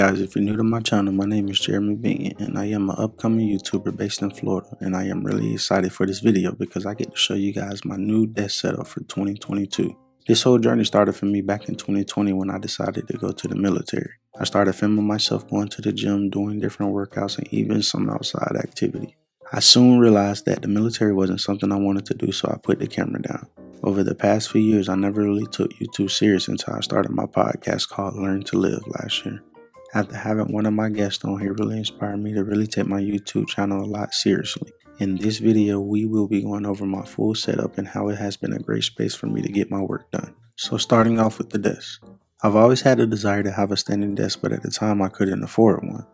guys, if you're new to my channel, my name is Jeremy Benion and I am an upcoming YouTuber based in Florida, and I am really excited for this video because I get to show you guys my new desk setup for 2022. This whole journey started for me back in 2020 when I decided to go to the military. I started filming myself going to the gym, doing different workouts, and even some outside activity. I soon realized that the military wasn't something I wanted to do, so I put the camera down. Over the past few years, I never really took YouTube serious until I started my podcast called Learn to Live last year. After having one of my guests on, he really inspired me to really take my YouTube channel a lot seriously. In this video, we will be going over my full setup and how it has been a great space for me to get my work done. So starting off with the desk. I've always had a desire to have a standing desk, but at the time I couldn't afford one.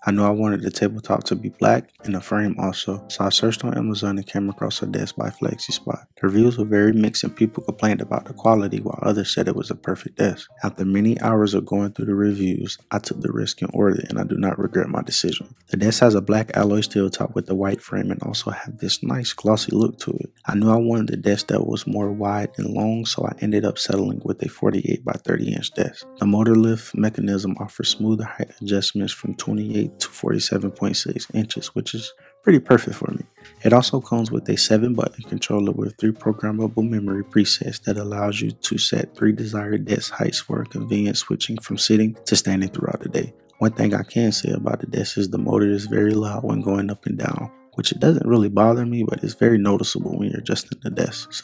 I knew I wanted the tabletop to be black and the frame also, so I searched on Amazon and came across a desk by Flexispot. The reviews were very mixed and people complained about the quality while others said it was a perfect desk. After many hours of going through the reviews, I took the risk and ordered it, and I do not regret my decision. The desk has a black alloy steel top with a white frame and also have this nice glossy look to it. I knew I wanted a desk that was more wide and long, so I ended up settling with a 48 by 30 inch desk. The motor lift mechanism offers smoother height adjustments from 28 to 47.6 inches, which is pretty perfect for me. It also comes with a 7-button controller with 3 programmable memory presets that allows you to set 3 desired desk heights for convenient switching from sitting to standing throughout the day. One thing I can say about the desk is the motor is very loud when going up and down, which it doesn't really bother me, but it's very noticeable when you're adjusting the desk. So,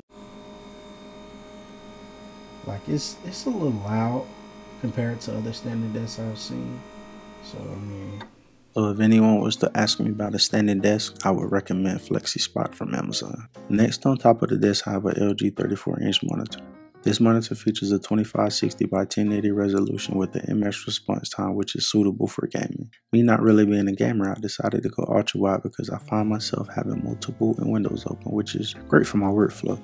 like it's a little loud compared to other standing desks I've seen. So if anyone was to ask me about a standing desk, I would recommend Flexispot from Amazon. Next on top of the desk, I have an LG 34-inch monitor. This monitor features a 2560 by 1080 resolution with the image response time, which is suitable for gaming. Me not really being a gamer, I decided to go ultra wide because I find myself having multiple windows open, which is great for my workflow.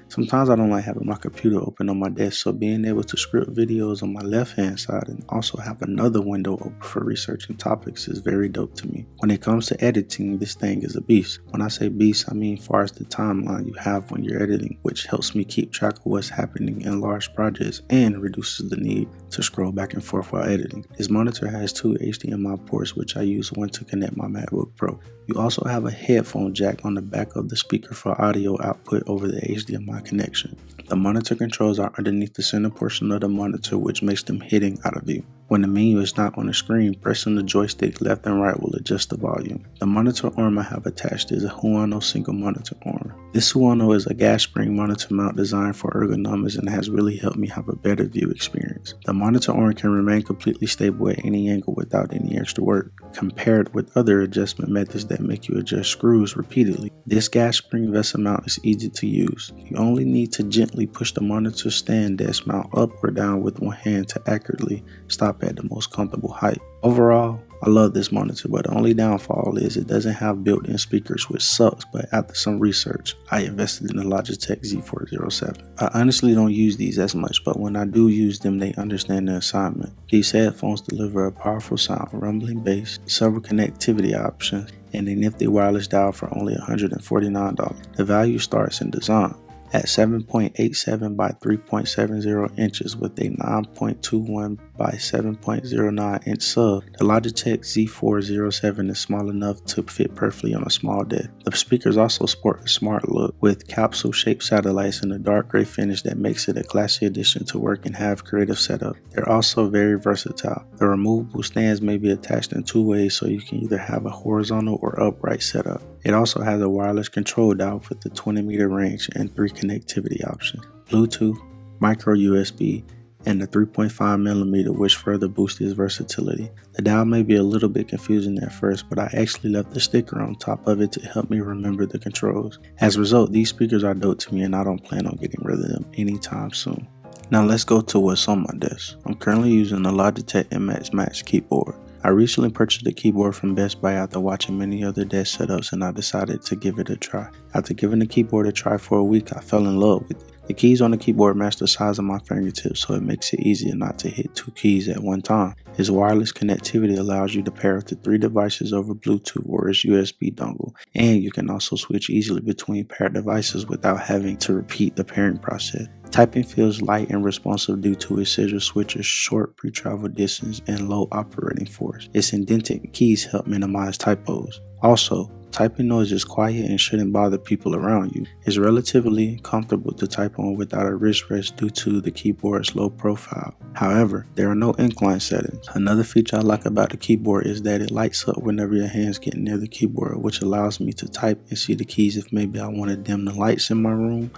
Sometimes I don't like having my computer open on my desk, so being able to script videos on my left hand side and also have another window open for researching topics is very dope to me. When it comes to editing, this thing is a beast. When I say beast, I mean far as the timeline you have when you're editing, which helps me keep track of what's happening in large projects and reduces the need to scroll back and forth while editing. This monitor has 2 HDMI ports, which I use one to connect my MacBook Pro. You also have a headphone jack on the back of the speaker for audio output over the HDMI connection. The monitor controls are underneath the center portion of the monitor, which makes them hidden out of view. When the menu is not on the screen, pressing the joystick left and right will adjust the volume. The monitor arm I have attached is a Huanuo single monitor arm. This Huanuo is a gas spring monitor mount designed for ergonomics and has really helped me have a better view experience. The monitor arm can remain completely stable at any angle without any extra work, compared with other adjustment methods that make you adjust screws repeatedly. This gas spring vessel mount is easy to use. You only need to gently push the monitor stand desk mount up or down with one hand to accurately stop at the most comfortable height. Overall, I love this monitor, but the only downfall is it doesn't have built-in speakers, which sucks, but after some research, I invested in the Logitech Z407. I honestly don't use these as much, but when I do use them, they understand the assignment. These headphones deliver a powerful sound, rumbling bass, several connectivity options, and a nifty wireless dial for only $149. The value starts in design at 7.87 by 3.70 inches with a 9.21 by 7.09 inch sub. The Logitech Z407 is small enough to fit perfectly on a small desk. The speakers also sport a smart look with capsule-shaped satellites in a dark gray finish that makes it a classy addition to work and have creative setup. They're also very versatile. The removable stands may be attached in 2 ways, so you can either have a horizontal or upright setup. It also has a wireless control dial with a 20-meter range and 3 connectivity options: Bluetooth, micro USB, and the 3.5mm, which further boosts its versatility. The dial may be a little bit confusing at first, but I actually left the sticker on top of it to help me remember the controls. As a result, these speakers are dope to me and I don't plan on getting rid of them anytime soon. Now let's go to what's on my desk. I'm currently using the Logitech MX Master keyboard. I recently purchased a keyboard from Best Buy after watching many other desk setups, and I decided to give it a try. After giving the keyboard a try for a week, I fell in love with it. The keys on the keyboard match the size of my fingertips, so it makes it easier not to hit 2 keys at one time. Its wireless connectivity allows you to pair up to 3 devices over Bluetooth or its USB dongle, and you can also switch easily between paired devices without having to repeat the pairing process. Typing feels light and responsive due to its scissor switcher's short pre-travel distance and low operating force. Its indented keys help minimize typos. Also, typing noise is quiet and shouldn't bother people around you. It's relatively comfortable to type on without a wrist rest due to the keyboard's low profile. However, there are no incline settings. Another feature I like about the keyboard is that it lights up whenever your hands get near the keyboard, which allows me to type and see the keys if maybe I want to dim the lights in my room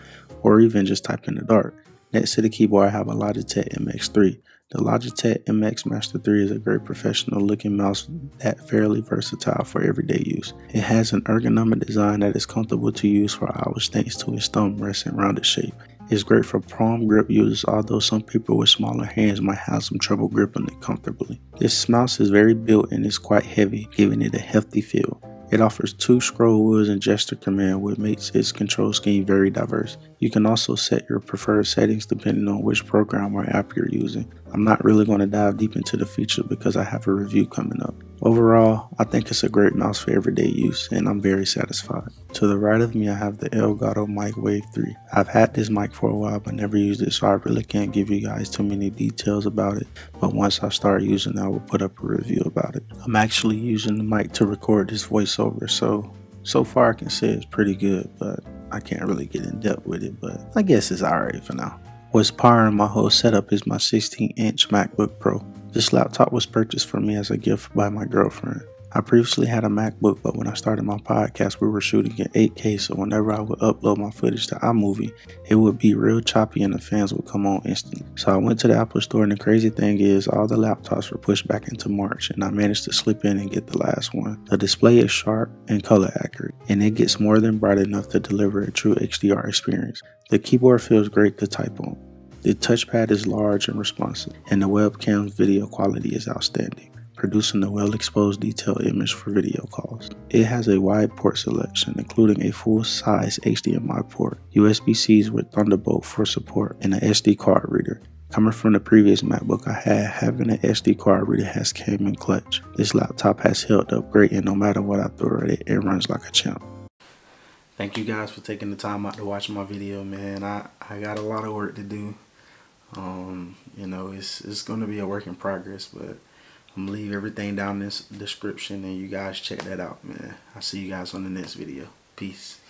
or even just type in the dark. Next to the keyboard I have a Logitech MX3. The Logitech MX Master 3 is a great professional looking mouse that's fairly versatile for everyday use. It has an ergonomic design that is comfortable to use for hours thanks to its thumb rest and rounded shape. It's great for palm grip users, although some people with smaller hands might have some trouble gripping it comfortably. This mouse is very built and is quite heavy, giving it a hefty feel. It offers 2 scroll wheels and gesture command, which makes its control scheme very diverse. You can also set your preferred settings depending on which program or app you're using. I'm not really going to dive deep into the feature because I have a review coming up. Overall, I think it's a great mouse for everyday use and I'm very satisfied. To the right of me I have the Elgato Wave 3. I've had this mic for a while but never used it, so I really can't give you guys too many details about it, but once I start using it I will put up a review about it. I'm actually using the mic to record this voiceover, so far I can say it's pretty good, but I can't really get in depth with it, but I guess it's alright for now. What's powering my whole setup is my 16-inch MacBook Pro. This laptop was purchased for me as a gift by my girlfriend. I previously had a MacBook, but when I started my podcast, we were shooting in 8K, so whenever I would upload my footage to iMovie, it would be real choppy and the fans would come on instantly. So I went to the Apple store, and the crazy thing is all the laptops were pushed back into March, and I managed to slip in and get the last one. The display is sharp and color accurate, and it gets more than bright enough to deliver a true HDR experience. The keyboard feels great to type on. The touchpad is large and responsive, and the webcam's video quality is outstanding, producing a well-exposed detailed image for video calls. It has a wide port selection, including a full-size HDMI port, USB-Cs with Thunderbolt for support, and an SD card reader. Coming from the previous MacBook I had, having an SD card reader has came in clutch. This laptop has held up great, and no matter what I throw at it, it runs like a champ. Thank you guys for taking the time out to watch my video, man. I got a lot of work to do. You know, it's going to be a work in progress, but I'm going to leave everything down in this description and you guys check that out, man. I'll see you guys on the next video. Peace.